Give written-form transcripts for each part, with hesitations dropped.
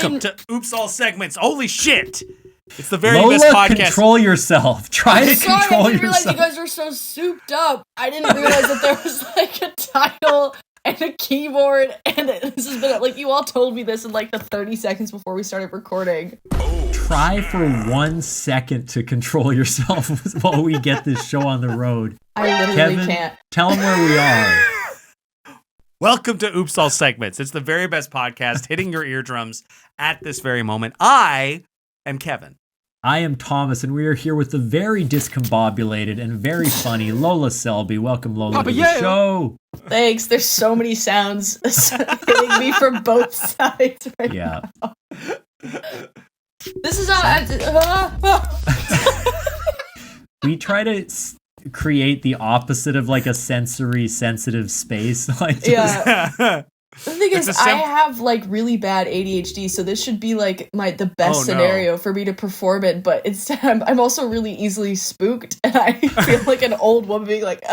Welcome to Oops All Segments. Holy shit! It's the very Lola, best podcast. Control yourself. Try to control yourself. I didn't realize you guys were so souped up. I didn't realize that there was like a title and a keyboard, and this has been like you all told me this in like the 30 seconds before we started recording. Try for 1 second to control yourself while we get this show on the road. I literally Kevin, can't. Tell them where we are. Welcome to Oops All Segments. It's the very best podcast hitting your eardrums at this very moment. I am Kevin. I am Thomas, and we are here with the very discombobulated and very funny Lola Selby. Welcome, Lola, to the show. Thanks. There's so many sounds hitting me from both sides right now. This is We try to create the opposite of like a sensory sensitive space. Like yeah. The thing is, I have like really bad ADHD, so this should be like the best scenario for me to perform it. But instead, I'm also really easily spooked, and I feel like an old woman being like,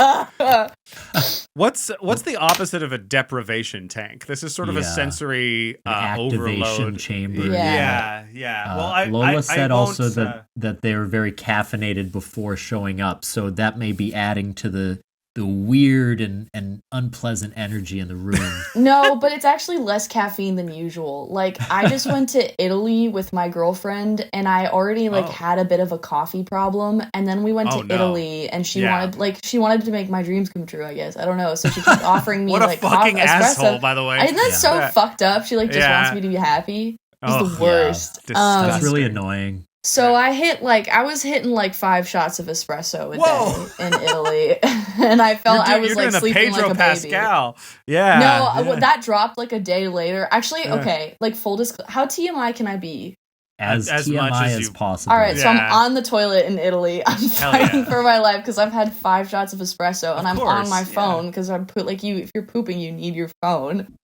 What's the opposite of a deprivation tank? This is sort of a sensory activation overload chamber. Yeah. Well, Lola said also that they were very caffeinated before showing up, so that may be adding to the weird and unpleasant energy in the room. No, but it's actually less caffeine than usual. Like, I just went to Italy with my girlfriend, and I already had a bit of a coffee problem, and then we went to Italy, and she wanted to make my dreams come true, I guess. I don't know. So she kept offering me what a fucking asshole, espresso. By the way. Isn't that so fucked up? She just wants me to be happy. It's the worst. That's really annoying. So I was hitting like 5 shots of espresso a day in Italy, and I felt I was like sleeping Pedro like a Pascal. baby. Yeah. No, that dropped like a day later. Actually, okay, like full disclosure, how TMI can I be? As TMI much as possible. All right, so I'm on the toilet in Italy. I'm fighting for my life because I've had 5 shots of espresso, and I'm on my phone because I'm if you're pooping, you need your phone.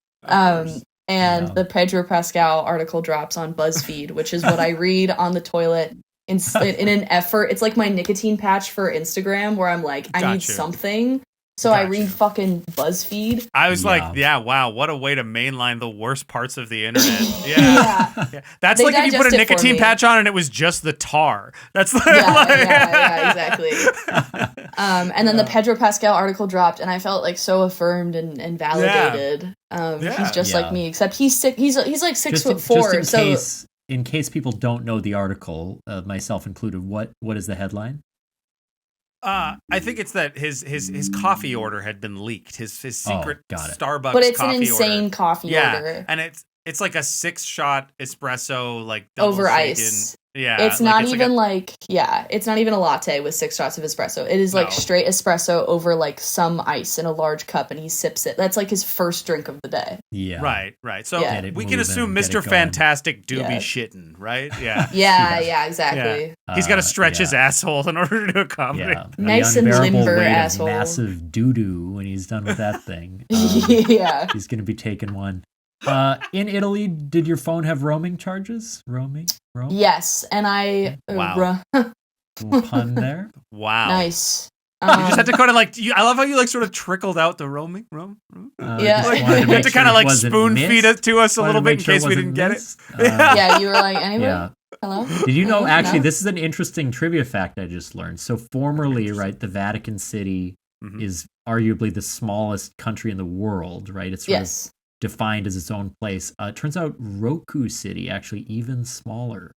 And the Pedro Pascal article drops on BuzzFeed, which is what I read on the toilet in an effort. It's like my nicotine patch for Instagram, where I'm like, I need something. So I read fucking BuzzFeed. I was like, wow, what a way to mainline the worst parts of the internet. Yeah. That's They like if you put a nicotine patch on and it was just the tar. That's exactly. And then the Pedro Pascal article dropped, and I felt like so affirmed and validated. He's just like me, except he's sick. He's like 6'4". In case people don't know the article, myself included, what is the headline? I think it's that his coffee order had been leaked. His secret Starbucks, but it's coffee an insane order. coffee order. And it's like a 6-shot espresso, like over shaken. Ice. Yeah, it's not even it's not even a latte with 6 shots of espresso. It is like straight espresso over like some ice in a large cup, and he sips it. That's like his first drink of the day. Yeah, right. So we can assume Mr. Fantastic do be shitting, right? Yeah, yeah, exactly. Yeah. He's got to stretch his asshole in order to accommodate. Yeah. Nice and limber asshole. Massive doo doo when he's done with that thing. He's gonna be taking one. In Italy, did your phone have roaming charges? Roaming? Yes, and I... Wow. Pun there. Wow. Nice. You just had to kind of like... I love how you like sort of trickled out the roaming. Yeah. You had to kind of like spoon feed it to us a little bit in case we didn't get it. Yeah, you were like, anyway, hello? Did you know, actually, this is an interesting trivia fact I just learned. So formerly, right, the Vatican City is arguably the smallest country in the world, right? It's sort of defined as its own place. It turns out Roku City actually even smaller.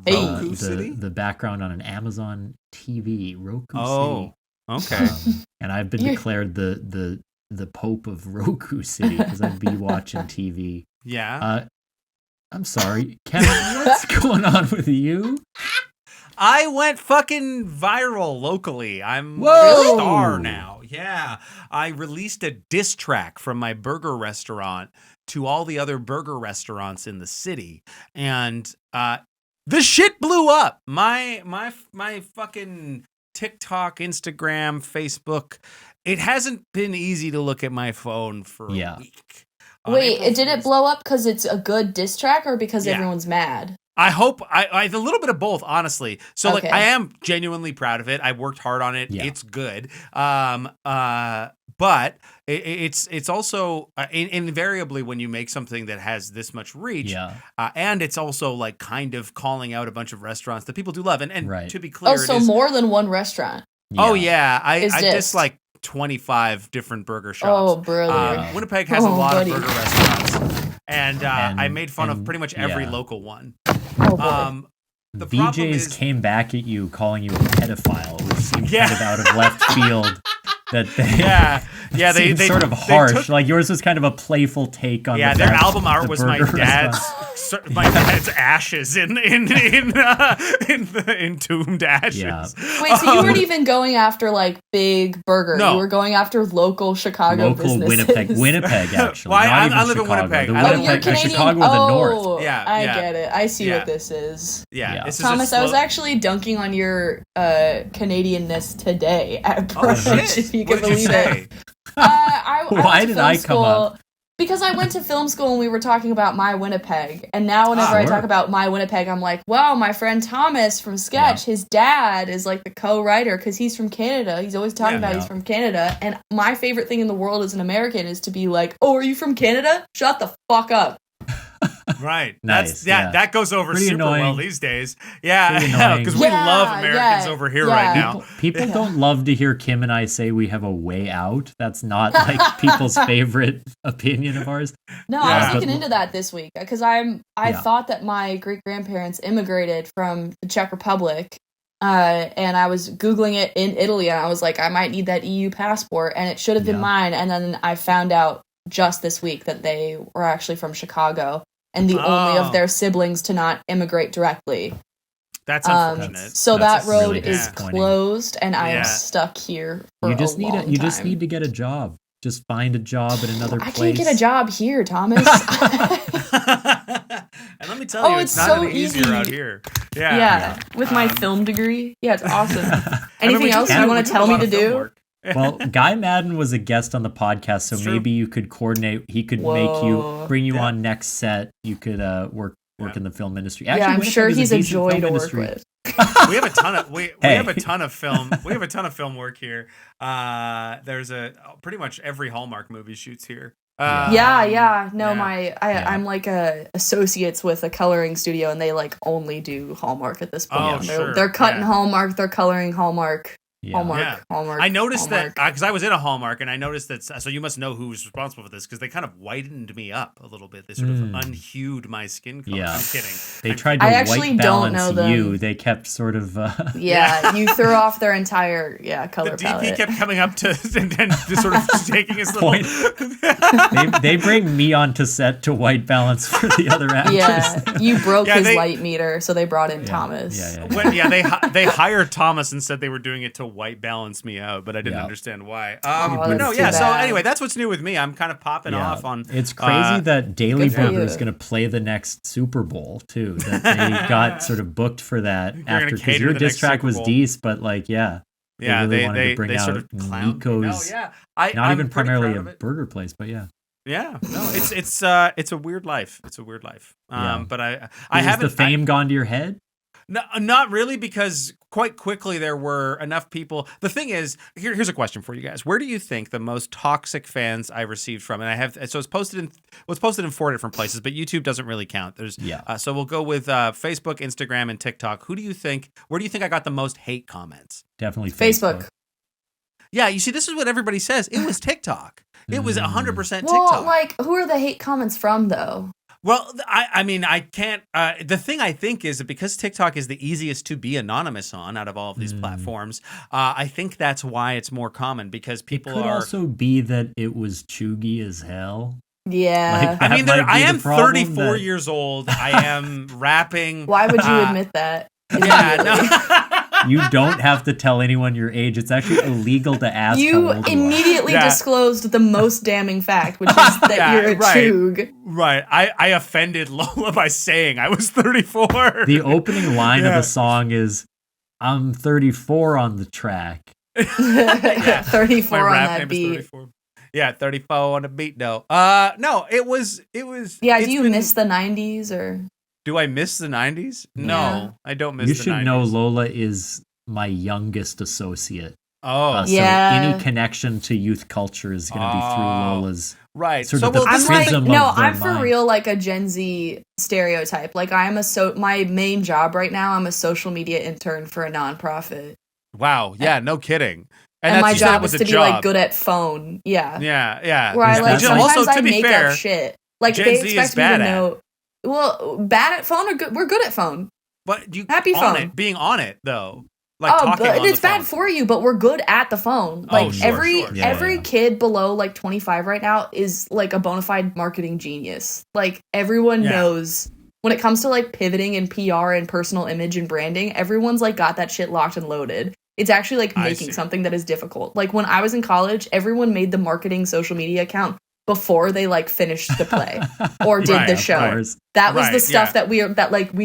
Roku City? The background on an Amazon TV, Roku City. Okay. And I've been declared the Pope of Roku City because I'd be watching TV. Yeah. I'm sorry, Kevin, what's going on with you? I went fucking viral locally. I'm a star now. Yeah. I released a diss track from my burger restaurant to all the other burger restaurants in the city. And the shit blew up. My fucking TikTok, Instagram, Facebook. It hasn't been easy to look at my phone for a week. Wait, did it blow up because it's a good diss track or because everyone's mad? I hope I a little bit of both, honestly. So like I am genuinely proud of it. I worked hard on it. Yeah. It's good. But it's also invariably when you make something that has this much reach, and it's also like kind of calling out a bunch of restaurants that people do love. And to be clear, so more than one restaurant. Yeah. Oh yeah, I just like 25 different burger shops. Oh, brilliant! Winnipeg has a lot of burger restaurants, and I made fun of pretty much every local one. The VJs came back at you calling you a pedophile, which seemed kind of out of left field. That they they sort of harsh. Like yours was kind of a playful take on. Yeah, their album art was my dad's ashes in entombed ashes. Yeah. Wait, so you weren't even going after like big burger. No. You were going after local Chicago businesses. Winnipeg actually. Well, I live in Winnipeg. You're Canadian. Chicago in the north. Yeah, I get it. I see what this is. Yeah. This Thomas, I was actually dunking on your Canadianness today at brunch. If you can believe it. Why did I come up? Because I went to film school and we were talking about My Winnipeg. And now whenever I talk about My Winnipeg, I'm like, well, my friend Thomas from Sketch, his dad is like the co-writer because he's from Canada. He's always talking about he's from Canada. And my favorite thing in the world as an American is to be like, oh, are you from Canada? Shut the fuck up. Right. Nice. That goes over pretty super well these days. Yeah, because we love Americans over here right now. People don't love to hear Kim and I say we have a way out. That's not like people's favorite opinion of ours. No, I was looking into that this week because I thought that my great grandparents immigrated from the Czech Republic. And I was Googling it in Italy and I was like, I might need that EU passport and it should have been mine. And then I found out just this week that they were actually from Chicago. And the only of their siblings to not immigrate directly. That's unfortunate. So that road is closed, and I am stuck here for you just need to get a job. Just find a job at another place. I can't get a job here, Thomas. And let me tell you, it's not so any easier out here. Yeah. With my film degree. Yeah, it's awesome. Anything else you want to tell me to do? Well, Guy Madden was a guest on the podcast, so maybe you could coordinate. He could bring you on next set. You could work in the film industry. Actually, I'm sure he's a joy to work with. We have a ton of we have a ton of film. We have a ton of film work here. There's pretty much every Hallmark movie shoots here. I'm like associates with a coloring studio, and they like only do Hallmark at this point. They're cutting Hallmark. They're coloring Hallmark. Hallmark. I noticed that because I was in a Hallmark and I noticed that. So you must know who was responsible for this because they kind of whitened me up a little bit. They sort of unhued my skin color. I'm kidding. They tried to white balance you. They kept sort of. You threw off their entire color palette. The DP kept coming up to and just sort of taking his little. they bring me onto set to white balance for the other actors. Yeah, you broke his light meter, so they brought in Thomas. They hired Thomas and said they were doing it to white balance me out, but I didn't understand why. So anyway, that's what's new with me. I'm kind of popping off on. It's crazy that Daily Burger is going to play the next Super Bowl too. That they got sort of booked for that after because your diss track was decent, but like they wanted to bring out sort of Nico's. Not even primarily a burger place, but it's a weird life. It's a weird life. But I haven't. Has the fame gone to your head? No, not really, because quite quickly there were enough people. The thing is, here's a question for you guys: where do you think the most toxic fans I received from? And I have it's posted in 4 different places, but YouTube doesn't really count. So we'll go with Facebook, Instagram, and TikTok. Where do you think I got the most hate comments? Definitely Facebook. Yeah, you see, this is what everybody says. It was TikTok. It was 100% TikTok. Well, like, who are the hate comments from, though? Well, I mean, I can't. The thing I think is that because TikTok is the easiest to be anonymous on out of all of these platforms, I think that's why it's more common because people could also be that it was chuggy as hell. Yeah. I mean, I am 34 years old. I am rapping. Why would you admit that? You don't have to tell anyone your age. It's actually illegal to ask. You immediately disclosed the most damning fact, which is that you're a chug. Right. I offended Lola by saying I was 34. The opening line of the song is, "I'm 34 on the track." 34 on that beat. 34. Yeah, 34 on the beat. No. No, it was. Yeah. Do you miss the 90s or? Do I miss the 90s? No, Yeah. I don't miss the 90s. You should know Lola is my youngest associate. Oh. So any connection to youth culture is going to be through Lola's. Right. Sort so of the I'm prism like, no, of their I'm for mind. real like a Gen Z stereotype. Like I am my main job right now, I'm a social media intern for a nonprofit. Wow. Yeah, no kidding. And my job is to be like good at phone. Yeah. Yeah. Where I like sometimes also, I make up shit. Like Gen they Z expect is me bad to at. know. Well, bad at phone or good? We're good at phone. But you Happy on phone. it, being on it though. Like Oh, talking but on it's the phone. bad for you, but we're good at the phone. Like every kid below like 25 right now is like a bona fide marketing genius. Like everyone knows when it comes to like pivoting and PR and personal image and branding, everyone's like got that shit locked and loaded. It's actually like making something that is difficult. Like when I was in college, everyone made the marketing social media account before they like finished the play or did the show. That was the stuff that we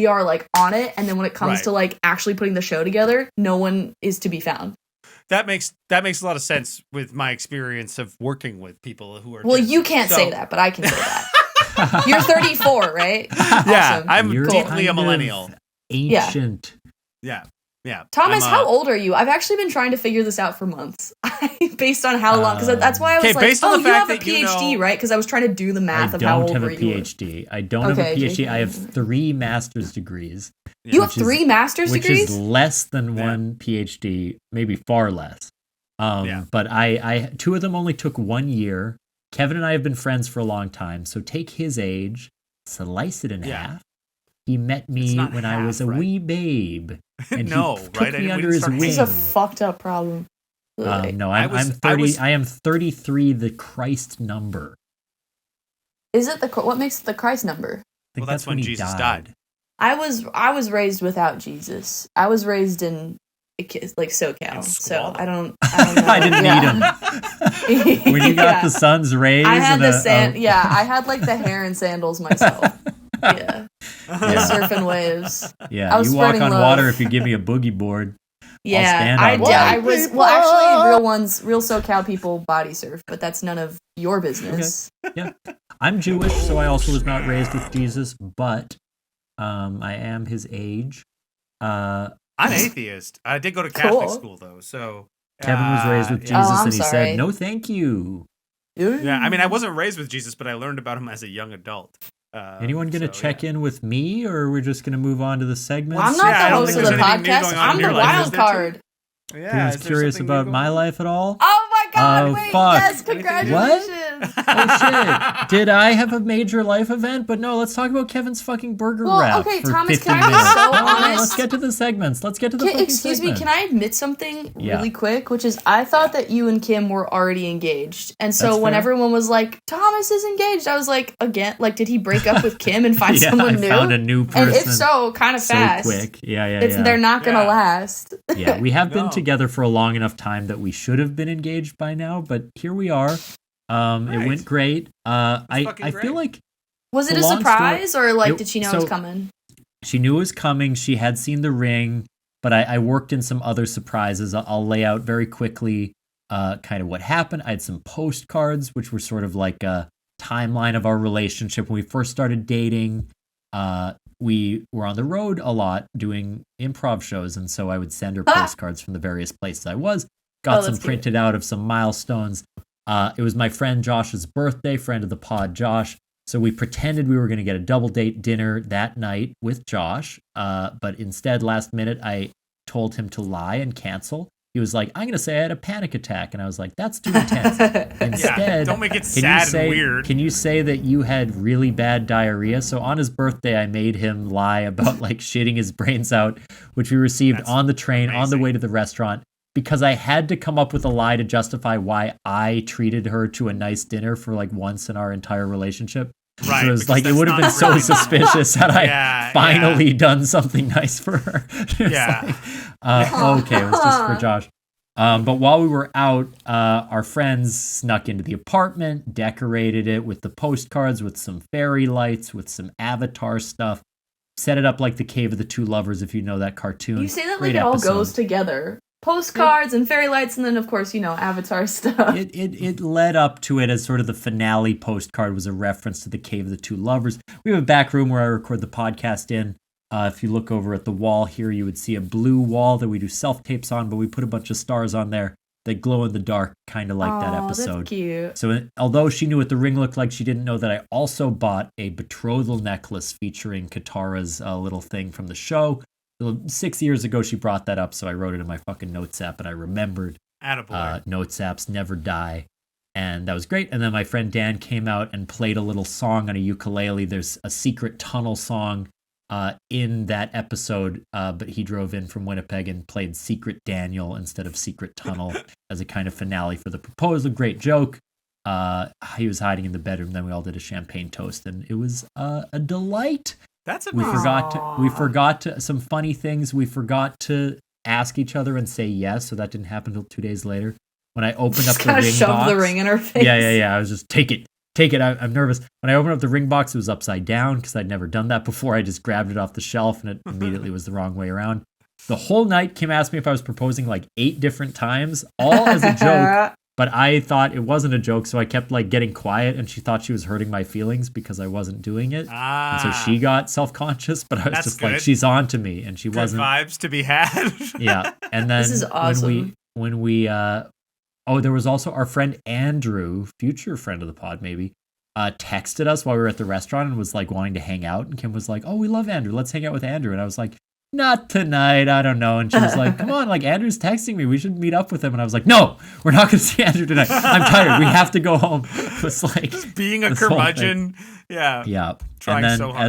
are like on it. And then when it comes to like actually putting the show together, no one is to be found. That makes a lot of sense with my experience of working with people who are. Well, you can't say that, but I can say that. You're 34, right? Yeah, awesome. I'm Cool. deeply a millennial. Ancient. Yeah. Thomas, how old are you? I've actually been trying to figure this out for months, based on how long. Because that's why I was like, based on the you fact have a that PhD, right? Because I was trying to do the math of how old were you. I don't have a PhD. I don't have a PhD. I have 3 master's degrees. You have 3 master's degrees? Which is less than 1 PhD, maybe far less. But I 2 of them only took 1 year. Kevin and I have been friends for a long time. So take his age, slice it in half. He met me when I was a wee babe. And he took me under his wing. This is a fucked up problem. No, I'm 30. I am 33, the Christ number. Is it what makes it the Christ number? Well, that's when Jesus died. I was raised without Jesus. I was raised in like SoCal, so I don't know. I didn't need him. When you got the sun's rays, I had I had like the hair and sandals myself. Surfing waves. Yeah, I was you walk on water if you give me a boogie board. Yeah, I was. Well, actually, real SoCal people body surf, but that's none of your business. Okay. Yeah, I'm Jewish, so I also was not raised with Jesus, but I am his age. I'm atheist. I did go to Catholic school though, so Kevin was raised with Jesus, and he said, "No, thank you." Yeah, I mean, I wasn't raised with Jesus, but I learned about him as a young adult. Anyone going to check in with me, or we're just going to move on to the segments? Well, I'm not the host of the podcast. I'm the wild card. Yeah, who's curious about my life at all? Oh my god, wait, fuck. yes, congratulations. Oh shit. Did I have a major life event? But no, let's talk about Kevin's fucking burger wrap. Okay, for Thomas, 50 can I be minutes. so honest? Let's get to the segments. Excuse me, can I admit something really quick? Which is, I thought that you and Kim were already engaged. And so when everyone was like, Thomas is engaged, I was like, again, like, did he break up with Kim and find someone new? I found a new person. And if so, kind of fast. So quick. Yeah. They're not going to last. Yeah, we have been together for a long enough time that we should have been engaged by now, but here we are. It went great. I feel like was it a surprise or like did she know it was coming? She knew it was coming. She had seen the ring, but I worked in some other surprises. I'll lay out very quickly kind of what happened. I had some postcards, which were sort of like a timeline of our relationship. When we first started dating, we were on the road a lot doing improv shows, and so I would send her postcards from the various places I was. Got some printed out of some milestones. It was my friend Josh's birthday, friend of the pod, Josh. So we pretended we were going to get a double date dinner that night with Josh. But instead, last minute, I told him to lie and cancel. He was like, I'm going to say I had a panic attack. And I was like, that's too intense. Instead, don't make it sad and weird. Can you say that you had really bad diarrhea? So on his birthday, I made him lie about like shitting his brains out, which we received on the train on the way to the restaurant. Because I had to come up with a lie to justify why I treated her to a nice dinner for like once in our entire relationship. Right. So it was like, it would have been so suspicious had I finally done something nice for her. Okay, it was just for Josh. But while we were out, our friends snuck into the apartment, decorated it with the postcards, with some fairy lights, with some Avatar stuff. Set it up like the Cave of the Two Lovers, if you know that cartoon. You say that like it all goes together. postcards and fairy lights, and then of course, Avatar stuff. It led up to it as sort of the finale postcard was a reference to the Cave of the Two Lovers. We have a back room where I record the podcast in. If you look over at the wall here, you would see a blue wall that we do self-tapes on, but we put a bunch of stars on there that glow in the dark, kind of like that episode. That's cute. So although she knew what the ring looked like, she didn't know that I also bought a betrothal necklace featuring Katara's little thing from the show. 6 years ago, she brought that up, so I wrote it in my fucking notes app, and I remembered. Notes apps never die. And that was great. And then my friend Dan came out and played a little song on a ukulele. There's a secret tunnel song in that episode, but he drove in from Winnipeg and played Secret Daniel instead of Secret Tunnel as a kind of finale for the proposal. Great joke. He was hiding in the bedroom. Then we all did a champagne toast, and it was a delight. That's amazing. We forgot to some funny things. We forgot to ask each other and say yes, so that didn't happen until 2 days later. When I opened up the ring shove box, the ring in her face. Yeah. I was just take it. I'm nervous. When I opened up the ring box, it was upside down because I'd never done that before. I just grabbed it off the shelf and it immediately was the wrong way around. The whole night, Kim asked me if I was proposing like 8 different times, all as a joke. But I thought it wasn't a joke, so I kept like getting quiet, and she thought she was hurting my feelings because I wasn't doing it. And so she got self-conscious, but I was just good. Like, she's on to me, and she good wasn't. Vibes to be had. Yeah, and then this is awesome. when we there was also our friend Andrew, future friend of the pod maybe, texted us while we were at the restaurant and was like wanting to hang out, and Kim was like, "Oh, we love Andrew. Let's hang out with Andrew." And I was like, "Not tonight. I don't know." And she was like, "Come on, like Andrew's texting me. We should meet up with him." And I was like, "No, we're not going to see Andrew tonight. I'm tired. We have to go home." It was like just being a curmudgeon. Yeah. Trying and then so hard.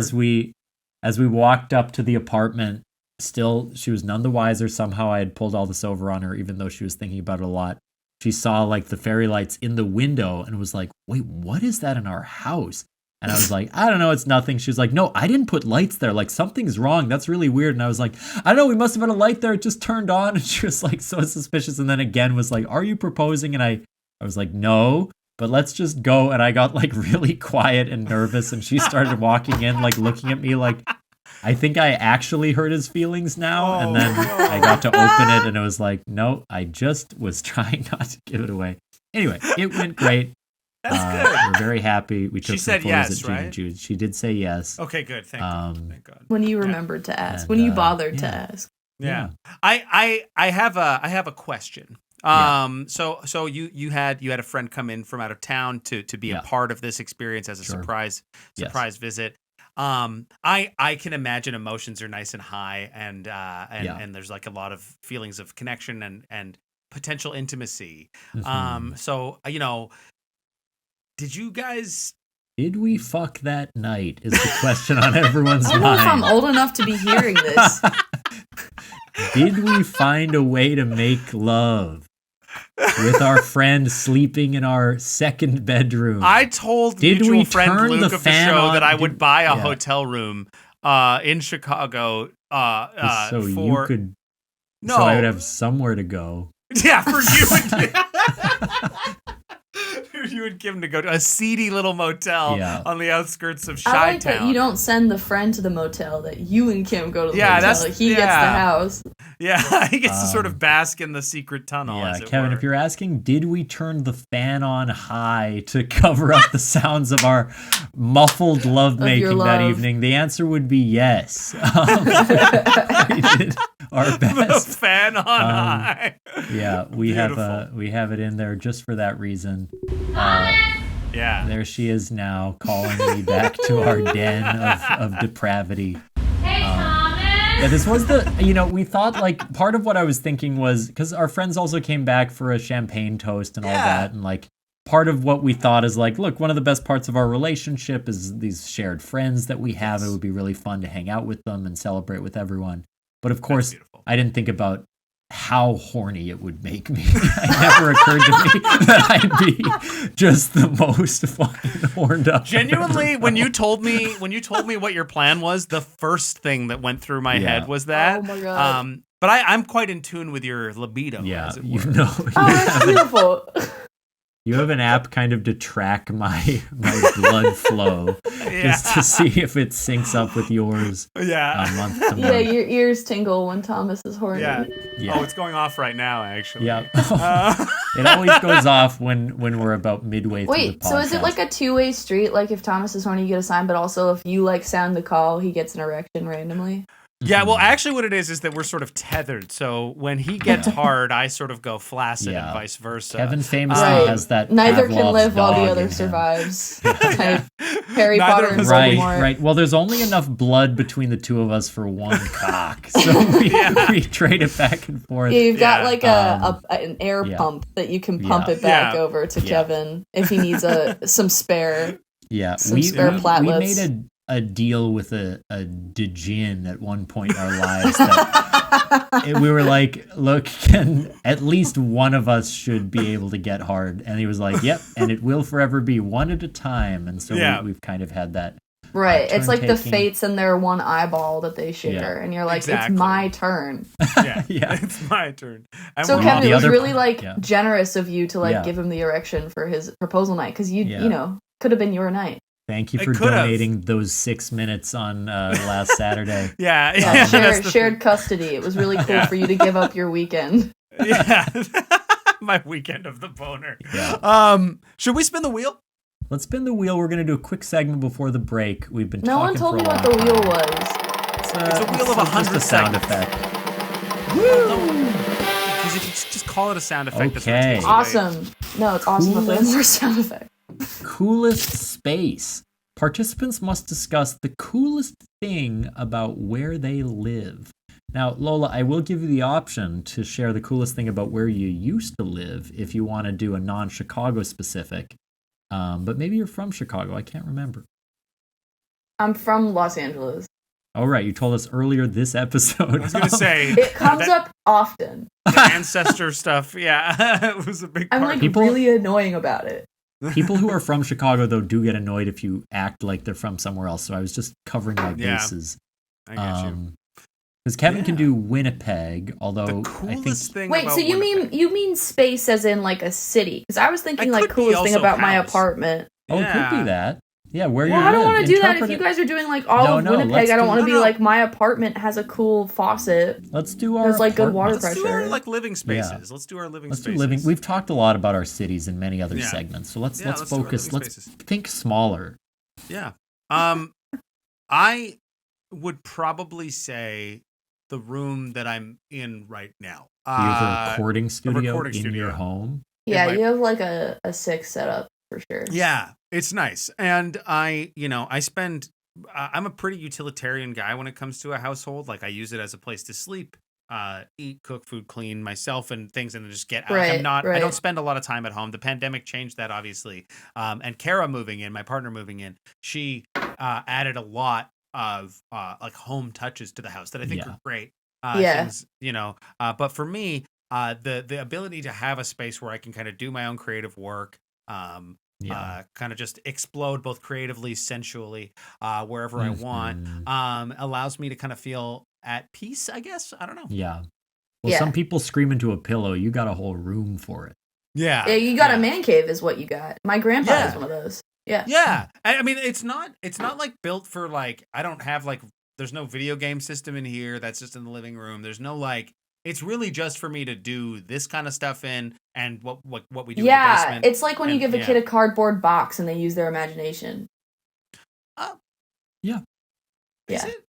as we walked up to the apartment, still she was none the wiser. Somehow I had pulled all this over on her, even though she was thinking about it a lot. She saw like the fairy lights in the window and was like, "Wait, what is that in our house?" And I was like, "I don't know, it's nothing." She was like, "No, I didn't put lights there. Like something's wrong. That's really weird." And I was like, "I don't know, we must have had a light there. It just turned on." And she was like so suspicious. And then again was like, "Are you proposing?" And I was like, "No, but let's just go." And I got like really quiet and nervous. And she started walking in, like looking at me like, I think I actually hurt his feelings now. And then I got to open it and it was like, no, I just was trying not to give it away. Anyway, it went great. That's good. We're very happy. We took some photos yes, at June and Jude. She did say yes. Okay, good. Thank God. When you remembered to ask, when you bothered to ask. Yeah. I have a question. So you had a friend come in from out of town to be a part of this experience as a surprise visit. I can imagine emotions are nice and high and there's like a lot of feelings of connection and potential intimacy. Mm-hmm. So did we fuck that night is the question on everyone's mind. I don't know if I'm old enough to be hearing this. Did we find a way to make love with our friend sleeping in our second bedroom? I told mutual friend Luke of the show that I would buy a hotel room in Chicago so I would have somewhere to go. Yeah, for you. You and Kim to go to a seedy little motel on the outskirts of Chi-Town. I like that you don't send the friend to the motel, that you and Kim go to the motel. Like he gets the house. Yeah, he gets to sort of bask in the secret tunnel. Yeah, Kevin, if you're asking, did we turn the fan on high to cover up the sounds of our muffled lovemaking that evening? The answer would be yes. We did our best. The fan on high. Yeah, we have it in there just for that reason. There she is now, calling me back to our den of depravity. Hey, Thomas! Yeah, this was we thought like part of what I was thinking was because our friends also came back for a champagne toast and all that, and like part of what we thought is like, look, one of the best parts of our relationship is these shared friends that we have. It would be really fun to hang out with them and celebrate with everyone. But of course, I didn't think about how horny it would make me. It never occurred to me that I'd be just the most fucking horned up. Genuinely, when you told me what your plan was, the first thing that went through my head was that. Oh my God. But I'm quite in tune with your libido. Yeah, as it you were. know. Oh, that's beautiful. You have an app kind of to track my blood flow, just to see if it syncs up with yours. Yeah. Month to month. Yeah, your ears tingle when Thomas is horny. Yeah. Yeah. Oh, it's going off right now, actually. Yeah. It always goes off when we're about midway through the podcast. Wait, so is it like a two-way street? Like if Thomas is horny, you get a sign, but also if you like sound the call, he gets an erection randomly? Yeah, well, actually what it is that we're sort of tethered. So when he gets hard, I sort of go flaccid and vice versa. Kevin famously has that neither Pavlov's can live while the other him. survives. Harry Potter and Voldemort. Right. Well, there's only enough blood between the two of us for one cock. So we trade it back and forth. Yeah, you've got like an air pump that you can pump it back over to Kevin if he needs some spare. Yeah, some spare platelets. We made a deal with a djinn at one point in our lives that we were like, look, at least one of us should be able to get hard. And he was like, yep, and it will forever be one at a time. And so we've kind of had that. Right. It's like the fates and their one eyeball that they share. And you're like, it's my turn. Yeah, it's my turn. So Kevin, it was really generous of you to give him the erection for his proposal night. Because you know, could have been your night. Thank you for donating those 6 minutes on last Saturday. Shared custody. It was really cool for you to give up your weekend. Yeah. My weekend of the boner. Yeah. Should we spin the wheel? Let's spin the wheel. We're going to do a quick segment before the break. We've been No one told me what the wheel was. It's a wheel of 100 just a sound effect. Woo! Because if you just call it a sound effect, okay. Awesome. No, it's awesome if there's more sound effect. Coolest space. Participants must discuss the coolest thing about where they live. Now, Lola, I will give you the option to share the coolest thing about where you used to live if you want to do a non-Chicago specific. But maybe you're from Chicago. I can't remember. I'm from Los Angeles. Oh, right. You told us earlier this episode. I was going to say. It comes up often. The ancestor stuff. Yeah. It was a big part. I'm really annoying about it. People who are from Chicago, though, do get annoyed if you act like they're from somewhere else. So I was just covering my bases. I get you. Because Kevin can do Winnipeg, although the coolest thing. Wait, so you mean space as in like a city? Because I was thinking like coolest thing about my apartment. Oh, it could be that. Yeah, where you live. I don't want to do that if you guys are doing like all of Winnipeg. I don't want to be like my apartment has a cool faucet. Let's do our. There's like good water pressure. Let's do our like living spaces. Yeah. Let's do our living spaces. Do living. We've talked a lot about our cities in many other segments, so let's focus. Let's think smaller. Yeah. I would probably say the room that I'm in right now. You have a recording studio in your home. Yeah, you have like a 6 setup for sure. Yeah, it's nice, and I'm a pretty utilitarian guy when it comes to a household. Like I use it as a place to sleep, eat, cook food, clean myself and things, and then just get out. I don't spend a lot of time at home. The pandemic changed that, obviously. And Kara moving in, my partner moving in, she added a lot of like home touches to the house that I think are great. Things, but for me, the ability to have a space where I can kind of do my own creative work, kind of just explode both creatively, sensually, wherever I want, allows me to kind of feel at peace, I guess. I don't know. Yeah. Well, some people scream into a pillow. You got a whole room for it. Yeah, you got a man cave is what you got. My grandpa has one of those. Yeah. Yeah. I mean, it's not like built for like, I don't have like, there's no video game system in here. That's just in the living room. There's no like, it's really just for me to do this kind of stuff in and what we do in the basement. It's like when you give a kid a cardboard box and they use their imagination. Yeah. Is it?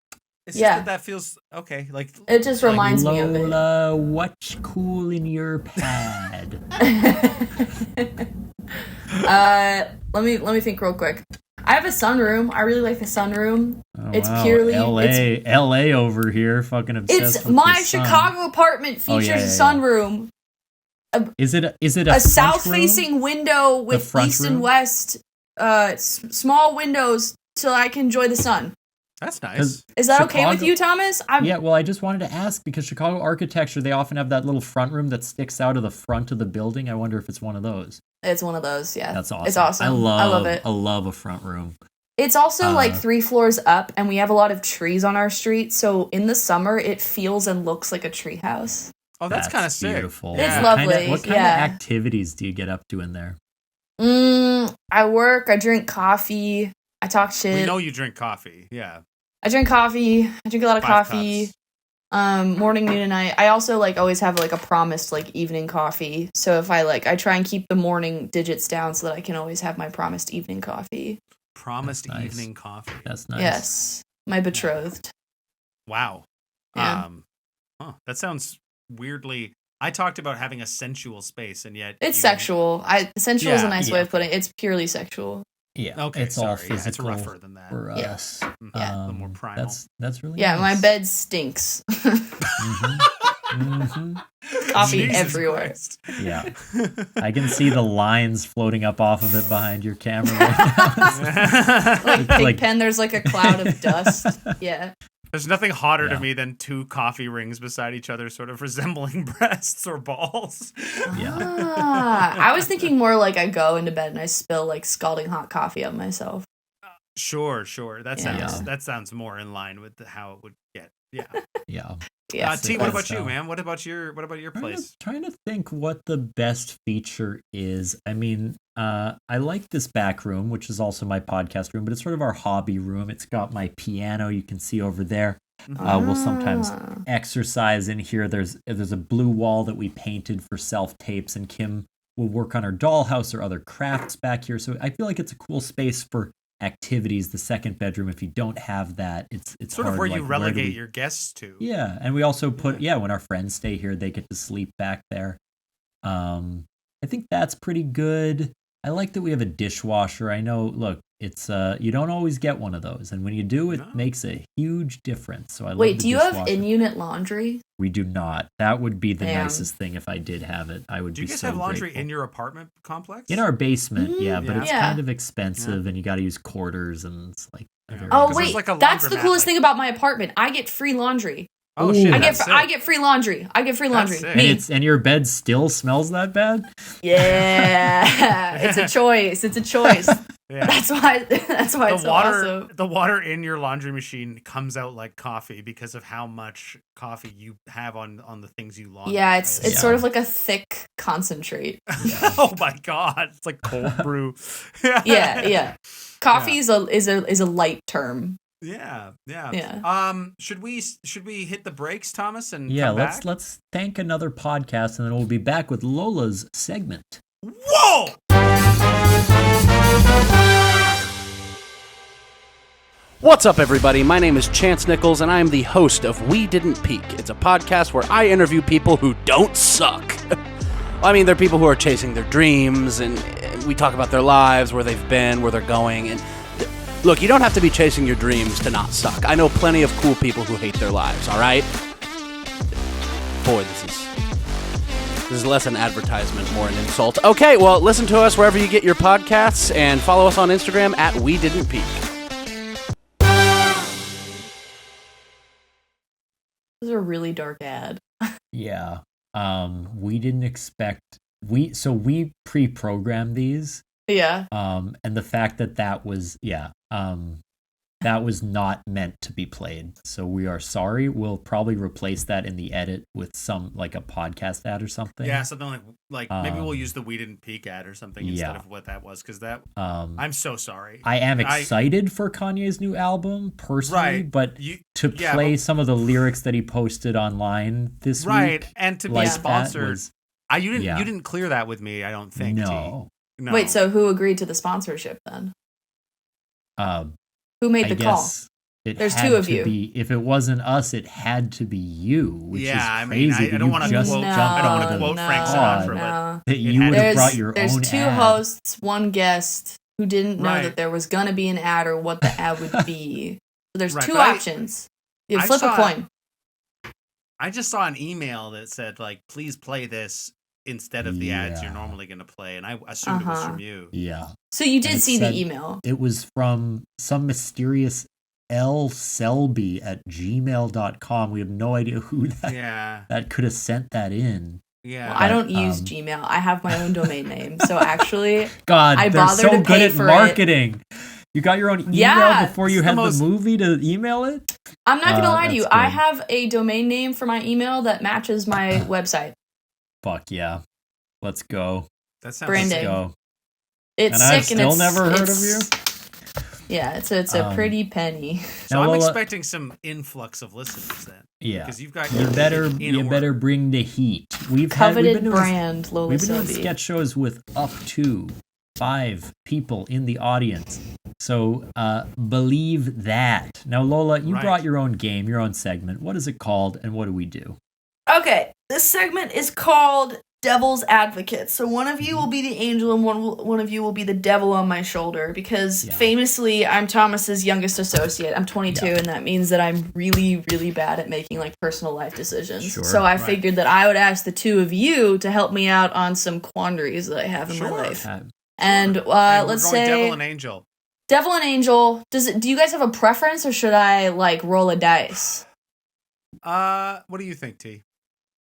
It's just that feels okay. Like it just reminds me of it. Lola, what's cool in your pad? Let me think real quick. I have a sunroom. I really like the sunroom. Oh, it's purely LA over here, fucking obsessed. It's my Chicago apartment features a sunroom. Is it a south-facing window with east and west, small windows so I can enjoy the sun. That's nice. Is that okay with you, Thomas? Yeah, well, I just wanted to ask because Chicago architecture, they often have that little front room that sticks out of the front of the building. I wonder if it's one of those. It's one of those, yeah. That's awesome. It's awesome. I love it. I love a front room. It's also like 3 floors up, and we have a lot of trees on our street, so in the summer, it feels and looks like a tree house. Oh, that's kind of sick. Beautiful. It's lovely. What kind of activities do you get up to in there? I work. I drink coffee. I talk shit. We know you drink coffee. Yeah. I drink coffee. I drink a lot of 5 coffee. cups. Morning, noon, and night. I also always have a promised evening coffee. So if I try and keep the morning digits down so that I can always have my promised evening coffee. Promised evening coffee. That's nice. Yes, my betrothed. Wow. Yeah. That sounds weirdly. I talked about having a sensual space, and yet it's sexual. Sensual is a nice way of putting it. It's purely sexual. Yeah. Okay. It's all physical. Yeah, it's rougher than that for us. Yeah. A little more primal. That's really nice. My bed stinks. Coffee Jesus everywhere. Christ. Yeah. I can see the lines floating up off of it behind your camera right now. Pigpen, there's a cloud of dust. Yeah. There's nothing hotter to me than 2 coffee rings beside each other, sort of resembling breasts or balls. Yeah. I was thinking more I go into bed and I spill scalding hot coffee on myself. Sure. That sounds more in line with how it would get. Yeah. Yeah. T, what about you, man? What about your place? Trying to think what the best feature is. I mean, I like this back room, which is also my podcast room, but it's sort of our hobby room. It's got my piano you can see over there. We'll sometimes exercise in here. There's a blue wall that we painted for self-tapes, and Kim will work on her dollhouse or other crafts back here. So I feel like it's a cool space for activities. The second bedroom, if you don't have that, it's sort of where you relegate your guests to. Yeah, and we also put when our friends stay here, they get to sleep back there. I think that's pretty good. I like that we have a dishwasher. I know, look, it's you don't always get one of those, and when you do, it makes a huge difference. So Wait, do you have in-unit laundry? We do not. That would be the nicest thing if I did have it. I would be so grateful. Do you guys have laundry in your apartment complex? In our basement, but it's kind of expensive, and you got to use quarters, and it's wait, that's the coolest thing about my apartment. I get free laundry. Oh shit! I get free laundry. And your bed still smells that bad? Yeah, it's a choice. Yeah. That's why it's so awesome. The water in your laundry machine comes out like coffee because of how much coffee you have on the things you launder. Yeah, it's sort of like a thick concentrate. Oh my god, it's like cold brew. Yeah. Coffee is a light term. Yeah. Should we hit the brakes, Thomas, and let's thank another podcast, and then we'll be back with Lola's segment. Whoa! What's up, everybody? My name is Chance Nichols, and I am the host of We Didn't Peak. It's a podcast where I interview people who don't suck. I mean, they're people who are chasing their dreams, and we talk about their lives, where they've been, where they're going, and look, you don't have to be chasing your dreams to not suck. I know plenty of cool people who hate their lives, all right? Boy, this is less an advertisement, more an insult. Okay, well, listen to us wherever you get your podcasts, and follow us on Instagram at We Didn't Peak. This is a really dark ad. Yeah. We didn't expect... We pre-programmed these. Yeah. And the fact that was that was not meant to be played. So we are sorry. We'll probably replace that in the edit with some a podcast ad or something. Yeah, something like maybe we'll use the We Didn't Peak ad or something instead of what that was, because that I'm so sorry. I am excited for Kanye's new album personally, but to play some of the lyrics that he posted online this week, and to be sponsored. You didn't clear that with me, I don't think. No. No. Wait, so who agreed to the sponsorship then? Who made the call? There's 2 of you. If it wasn't us, it had to be you. Which is crazy. I don't want to quote Frank Sinatra, but that you would have brought your own ad. There's 2 hosts, 1 guest who didn't know that there was gonna be an ad or what the ad would be. So there's 2 options. You flip a coin. I just saw an email that said please play this instead of the ads you're normally going to play, and I assumed it was from you. Yeah. So you did see the email. It was from some mysterious Lola Selby at gmail.com. We have no idea who that could have sent that in. Yeah. Well, I don't use Gmail. I have my own domain name. So actually, God, I they're so to good pay at for marketing. You got your own email before you had the movie to email it? I'm not going to lie to you. Good. I have a domain name for my email that matches my website. Fuck yeah. Let's go. That sounds branding. Let's go. It's and sick, I've still never heard of you. Yeah, it's a pretty penny. So I'm expecting some influx of listeners then. Yeah, because you've got you better bring the heat. Coveted brand Lola We've been doing Selby. sketch shows with up to 5 people in the audience. So believe that. Now, Lola, you brought your own game, your own segment. What is it called, and what do we do? Okay, this segment is called Devil's Advocate. So one of you will be the angel and one of you will be the devil on my shoulder, because famously I'm Thomas's youngest associate. I'm 22 and that means that I'm really, really bad at making like personal life decisions. Sure, so I figured that I would ask the two of you to help me out on some quandaries that I have in my life. And let's say devil and angel. Devil and angel. Do you guys have a preference, or should I like roll a dice? What do you think, T?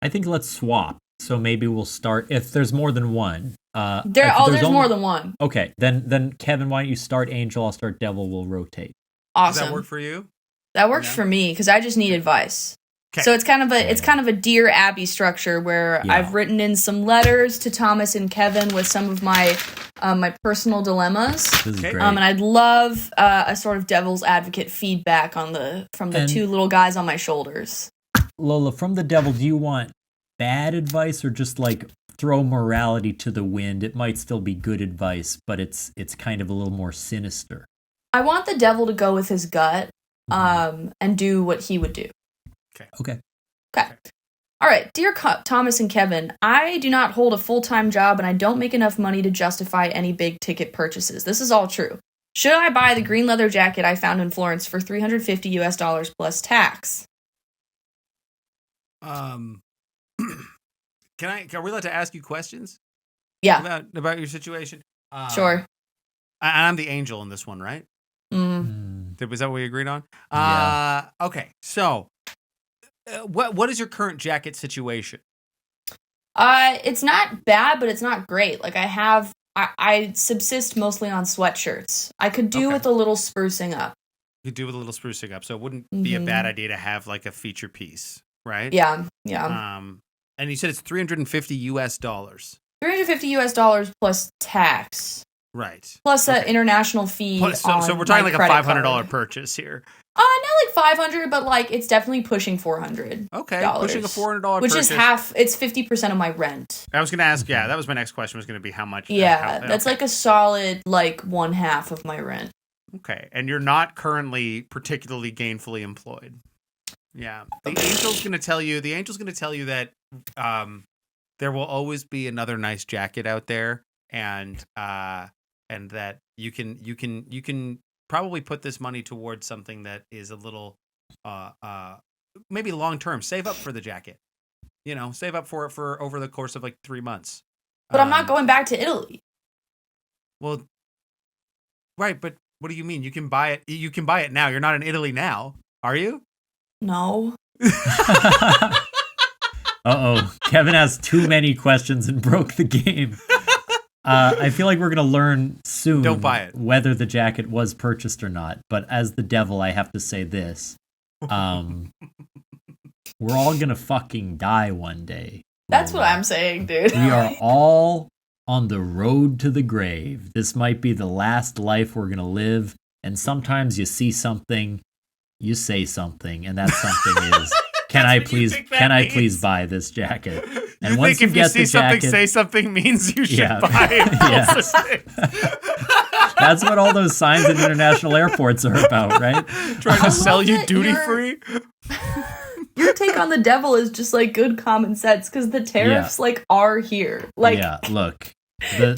I think let's swap. So maybe we'll start if there's more than one. There's more than one. Okay, then Kevin, why don't you start angel? I'll start devil. We'll rotate. Awesome. Does that work for you? That works for me because I just need advice. Okay. So it's kind of a Dear Abby structure where I've written in some letters to Thomas and Kevin with some of my my personal dilemmas. This is great. And I'd love a sort of devil's advocate feedback from the two little guys on my shoulders. Lola, from the devil, do you want bad advice or just like throw morality to the wind? It might still be good advice, but it's kind of a little more sinister. I want the devil to go with his gut and do what he would do. Okay. All right. Dear Thomas and Kevin, I do not hold a full-time job and I don't make enough money to justify any big ticket purchases. This is all true. Should I buy the green leather jacket I found in Florence for $350 plus tax? Are we allowed to ask you questions? Yeah. About your situation? Sure. I'm the angel in this one, right? Was that what we agreed on? Yeah. Okay. So, what is your current jacket situation? It's not bad, but it's not great. Like I subsist mostly on sweatshirts. I could do with a little sprucing up. You could do with a little sprucing up. So it wouldn't be a bad idea to have like a feature piece, right? Yeah. And you said it's $350. $350 plus tax. Right. Plus an international fee. So we're talking like a $500 purchase here. Not like $500, but like it's definitely pushing $400. Okay, pushing a $400 which purchase. Is half. It's 50% of my rent. I was going to ask. Yeah, that was my next question. Was going to be how much. That's like a solid like 1/2 of my rent. Okay, and you're not currently particularly gainfully employed. Yeah, the angel's going to tell you. The angel's going to tell you that there will always be another nice jacket out there, and that you can probably put this money towards something that is a little maybe long term. Save up for the jacket. Save up for it for over the course of like 3 months. But I'm not going back to Italy. Well, right, but what do you mean? You can buy it. You can buy it now. You're not in Italy now, are you? No. Uh-oh. Kevin has too many questions and broke the game. I feel like we're going to learn soon Don't buy it. Whether the jacket was purchased or not. But as the devil, I have to say this. We're all going to fucking die one day. That's what I'm saying, dude. We are all on the road to the grave. This might be the last life we're going to live. And sometimes you see something, you say something, and that something is, can I please buy this jacket? And once you get the jacket, say something means you should buy it. That's what all those signs at international airports are about, right? Trying to sell you duty free. Your take on the devil is just like good common sense because the tariffs are here. Like, look, the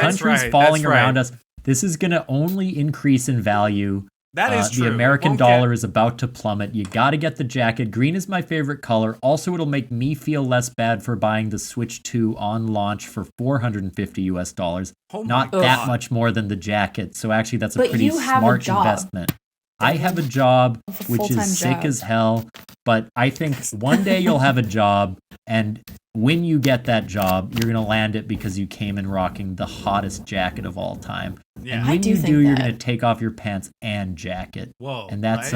country's falling around us. This is going to only increase in value. That is true. The American dollar is about to plummet. You got to get the jacket. Green is my favorite color. Also, it'll make me feel less bad for buying the Switch 2 on launch for $450. Not that much more than the jacket. So actually, that's a pretty smart investment. I have a job, which is sick as hell. But I think one day you'll have a job, and when you get that job, you're going to land it because you came in rocking the hottest jacket of all time. Yeah. And when you do, you're going to take off your pants and jacket. Whoa! And that's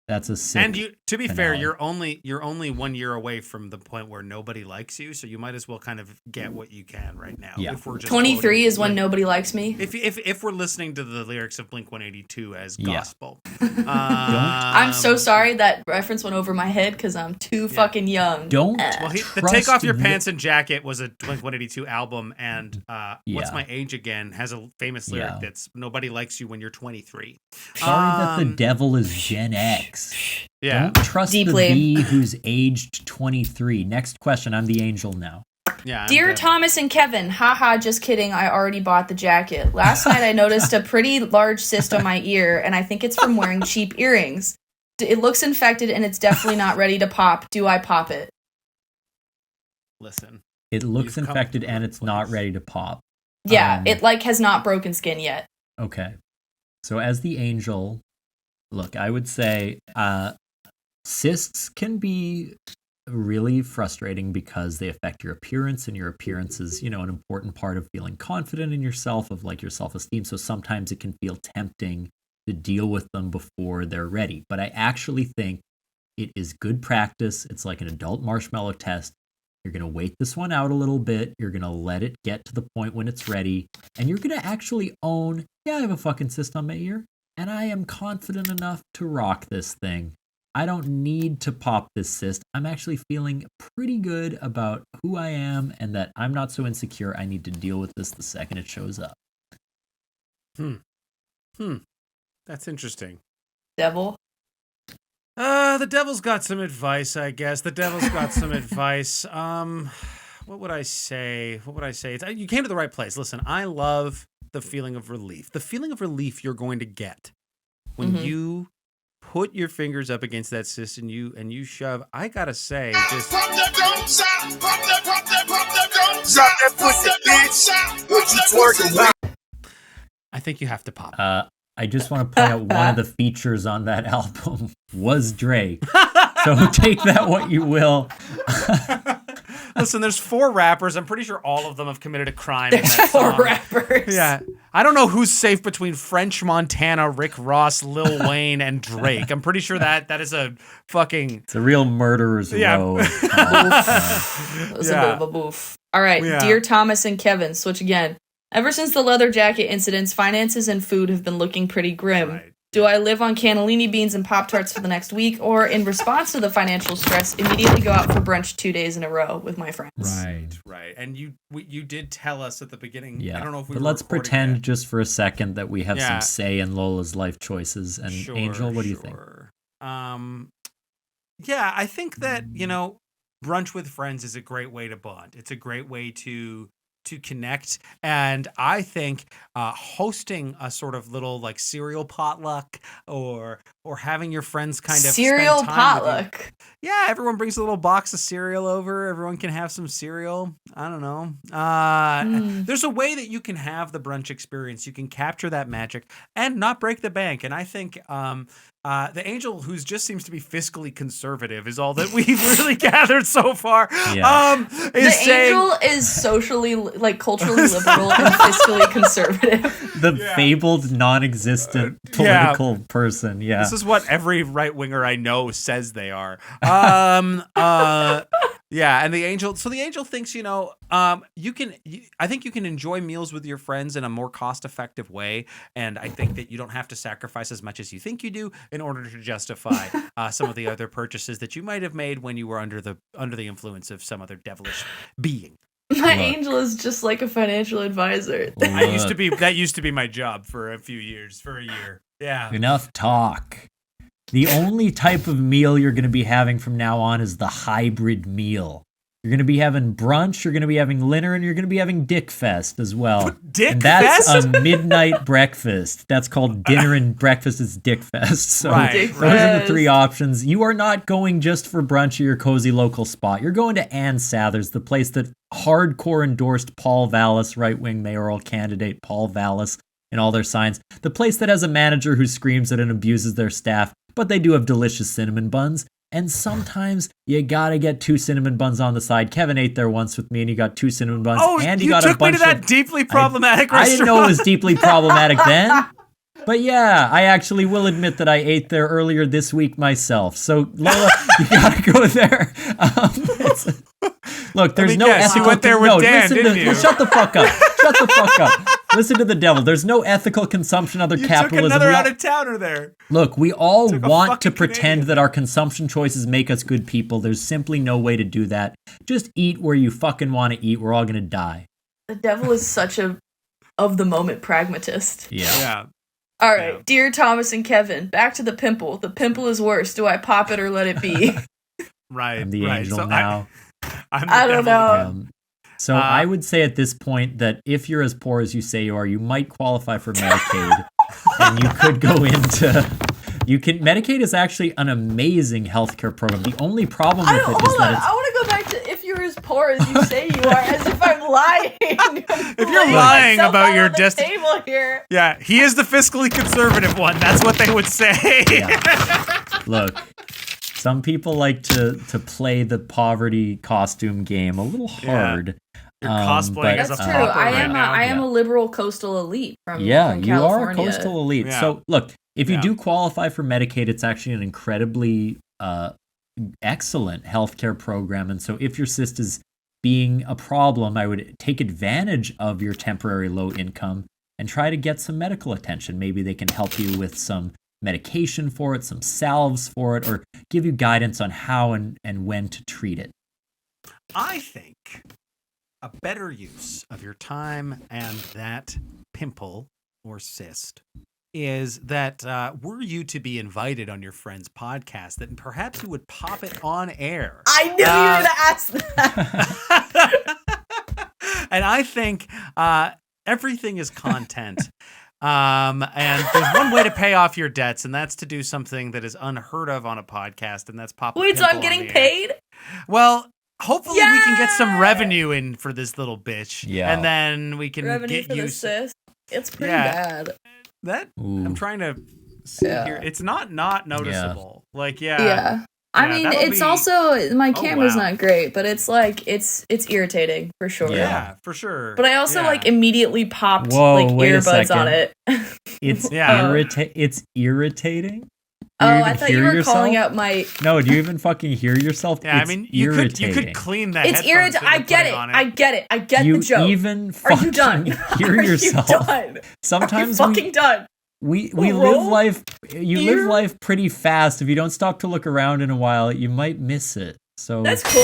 That's a sick And to be fair, finale. you're only 1 year away from the point where nobody likes you, so you might as well kind of get what you can right now. Yeah. If we're just 23 is when nobody likes me. If we're listening to the lyrics of Blink-182 as gospel. I'm so sorry that reference went over my head because I'm too fucking young. The Take Off Your Pants and Jacket was a Blink-182 album, and What's My Age Again has a famous lyric that's nobody likes you when you're 23. Sorry that the devil is Gen X. Yeah. Don't trust the bee who's aged 23. Next question. I'm the angel now. Yeah. Dear Thomas and Kevin, haha, just kidding. I already bought the jacket. Last night I noticed a pretty large cyst on my ear, and I think it's from wearing cheap earrings. It looks infected, and it's definitely not ready to pop. Do I pop it? Listen. It looks infected, and it's not ready to pop. Yeah, it has not broken skin yet. Okay. So as the angel... Look, I would say cysts can be really frustrating because they affect your appearance, and your appearance is, an important part of feeling confident in yourself, of like your self-esteem. So sometimes it can feel tempting to deal with them before they're ready. But I actually think it is good practice. It's like an adult marshmallow test. You're going to wait this one out a little bit. You're going to let it get to the point when it's ready. And you're going to actually own, I have a fucking cyst on my ear. And I am confident enough to rock this thing. I don't need to pop this cyst. I'm actually feeling pretty good about who I am and that I'm not so insecure. I need to deal with this the second it shows up. That's interesting. Devil? The devil's got some advice, I guess. The devil's got some advice. What would I say? You came to the right place. Listen, I love the feeling of relief. The feeling of relief you're going to get when you put your fingers up against that cyst and you shove. I gotta say, just drop that pussy, bitch. What you twerking with? I think you have to pop. I just want to point out one of the features on that album was Drake. So take that what you will. Listen, there's 4 rappers. I'm pretty sure all of them have committed a crime in that song. 4 rappers. Yeah. I don't know who's safe between French Montana, Rick Ross, Lil Wayne, and Drake. I'm pretty sure that is a fucking... It's a real murderer's row. That was a bit of a boof. All right. Yeah. Dear Thomas and Kevin, switch again. Ever since the leather jacket incidents, finances and food have been looking pretty grim. Right. Do I live on cannellini beans and Pop-Tarts for the next week, or in response to the financial stress, immediately go out for brunch 2 days in a row with my friends? Right. And you did tell us at the beginning. Yeah. I don't know if we but were let's pretend yet. Just for a second that we have some say in Lola's life choices. And Angel, what do you think? Yeah, I think that, brunch with friends is a great way to bond. It's a great way to connect, and I think hosting a sort of little like cereal potluck or having your friends kind of cereal spend time potluck. With you. Yeah, everyone brings a little box of cereal over. Everyone can have some cereal. I don't know. There's a way that you can have the brunch experience. You can capture that magic and not break the bank. And I think the angel, who just seems to be fiscally conservative, is all that we've really gathered so far. Yeah. Angel is socially, culturally liberal and fiscally conservative. The fabled, non-existent political person. Yeah, this is what every right winger I know says they are. Yeah, and the angel. So the angel thinks, I think you can enjoy meals with your friends in a more cost-effective way, and I think that you don't have to sacrifice as much as you think you do in order to justify some of the other purchases that you might have made when you were under the influence of some other devilish being. My angel is just like a financial advisor. That used to be my job for a year. Yeah. Enough talk. The only type of meal you're going to be having from now on is the hybrid meal. You're going to be having brunch, you're going to be having dinner, and you're going to be having Dick Fest as well. Dick Fest? That's a midnight breakfast. That's called dinner and breakfast is Dick Fest. So right. Those are the 3 options. You are not going just for brunch at your cozy local spot. You're going to Ann Sather's, the place that hardcore endorsed Paul Vallis, right-wing mayoral candidate Paul Vallis, in all their signs. The place that has a manager who screams at and abuses their staff, but they do have delicious cinnamon buns. And sometimes you gotta get 2 cinnamon buns on the side. Kevin ate there once with me, and he got 2 cinnamon buns. Oh, and he you got took a bunch me to that deeply problematic restaurant. I didn't know it was deeply problematic then. But yeah, I actually will admit that I ate there earlier this week myself. So Lola, you gotta go there. Look, there's no ethical. You went there with Dan, didn't you? Shut the fuck up. Shut the fuck up. Listen to the devil. There's no ethical consumption under capitalism. You took another out-of-towner there. Look, we all want to pretend that our consumption choices make us good people. There's simply no way to do that. Just eat where you fucking want to eat. We're all gonna die. The devil is such a of-the-moment pragmatist. Yeah. All right, dear Thomas and Kevin, back to the pimple. The pimple is worse. Do I pop it or let it be? Right. I'm the angel so now. I don't know. So I would say at this point that if you're as poor as you say you are, you might qualify for Medicaid, and you could go into. Medicaid is actually an amazing healthcare program. The only problem with it is that I want to go back to if you're as poor as you say you are, as if I'm lying. If you're lying about your table here. Yeah, he is the fiscally conservative one. That's what they would say. Yeah. Look. Some people like to play the poverty costume game a little hard. You're cosplaying as a That's true. pauper I am a liberal coastal elite from you California. are a coastal elite. Yeah. So look, if you do qualify for Medicaid, it's actually an incredibly excellent healthcare program. And so if your cyst is being a problem, I would take advantage of your temporary low income and try to get some medical attention. Maybe they can help you with some medication for it, some salves for it, or give you guidance on how and when to treat it. I think a better use of your time and that pimple or cyst is that were you to be invited on your friend's podcast, that perhaps you would pop it on air. I knew you were going to ask that. And I think everything is content. And there's one way to pay off your debts, and that's to do something that is unheard of on a podcast, and that's pop. Wait, so I'm getting paid? Well, hopefully we can get some revenue in for this little bitch. Yeah. And then we can get you cyst. It's pretty bad. I'm trying to see here. It's not noticeable. Yeah. I mean, it's also my camera's not great, but it's like it's irritating for sure. Yeah, for sure. But I also immediately popped earbuds on it. It's it's irritating. I thought you were calling out my. No, do you even fucking hear yourself? Yeah, I mean, you could clean that. It's irritating. I get it. I get the joke. You even fucking hear yourself. Are you done? Sometimes Are you fucking done? We live life. You live life pretty fast. If you don't stop to look around in a while, you might miss it. So that's cool.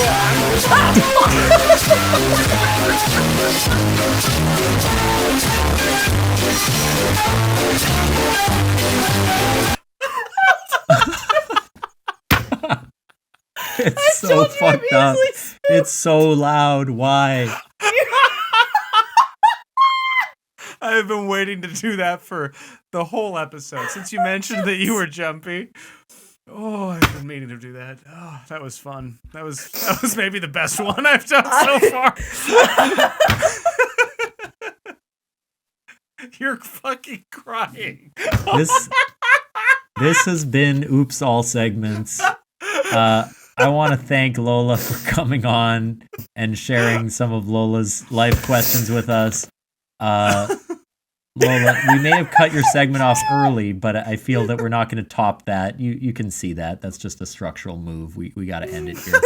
It's so fucked up. It's so loud. Why? I've been waiting to do that for the whole episode since you mentioned that you were jumpy. Oh, I've been meaning to do that. Oh, that was fun. That was maybe the best one I've done so far. You're fucking crying. This has been Oops All Segments. I want to thank Lola for coming on and sharing some of Lola's life questions with us. Lola, we may have cut your segment off early, but I feel that we're not going to top that. You can see that. That's just a structural move. We got to end it here.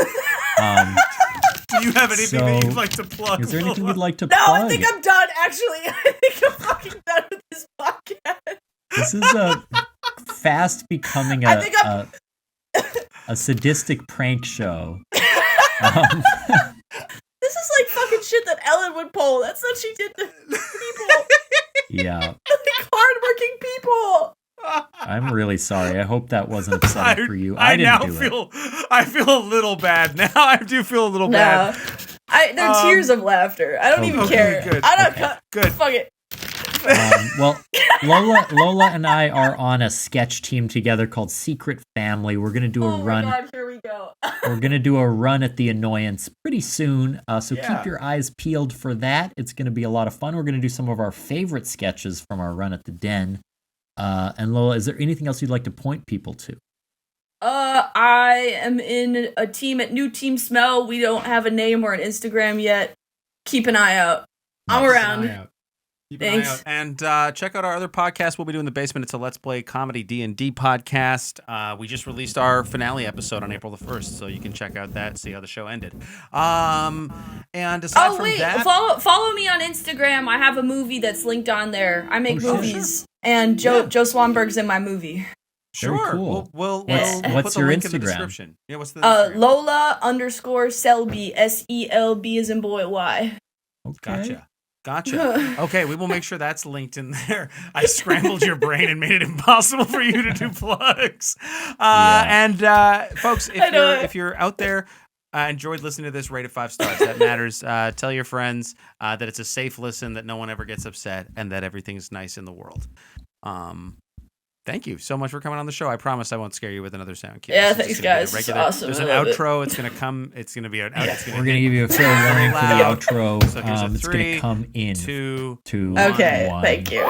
Do you have anything that you'd like to plug? Is there anything you'd like to plug? No, I think I'm done, actually. I think I'm fucking done with this podcast. This is a fast becoming a sadistic prank show. This is like fucking shit that Ellen would pull. That's what she did to people. Yeah. Like hardworking people. I'm really sorry. I hope that wasn't upsetting for you. I didn't do it. I feel a little bad now. I do feel a little bad. They're tears of laughter. I don't even care. Good. I don't good. Fuck it. Well, Lola and I are on a sketch team together called Secret Family. We're gonna do a run. Oh my God, here we go. We're gonna do a run at the Annoyance pretty soon. So keep your eyes peeled for that. It's gonna be a lot of fun. We're gonna do some of our favorite sketches from our run at the Den. And Lola, is there anything else you'd like to point people to? I am in a team at New Team Smell. We don't have a name or an Instagram yet. Keep an eye out. I'm around. Keep an eye out. And check out our other podcast we'll be doing in the basement. It's a Let's Play Comedy D&D podcast. We just released our finale episode on April the 1st, so you can check out that, see how the show ended. And aside from that... follow me on Instagram. I have a movie that's linked on there. I make movies. Sure. And Joe Swanberg's in my movie. Sure. Cool. We'll what's put the your link Instagram? in the description. Yeah, what's the Instagram? Lola _Selby, SELB as in boy Y. Okay. Gotcha. Okay, we will make sure that's linked in there. I scrambled your brain and made it impossible for you to do plugs. And folks, if you're out there, enjoyed listening to this, rate it 5 stars. That matters. Tell your friends that it's a safe listen, that no one ever gets upset, and that everything's nice in the world. Thank you so much for coming on the show. I promise I won't scare you with another sound cue. Yeah, thanks, guys. It's awesome. There's an outro. It's going to come. It's going to be an outro. We're going to give you a fair warning for the outro. So here's a 3, it's going to come in 2, 1. Okay, thank you.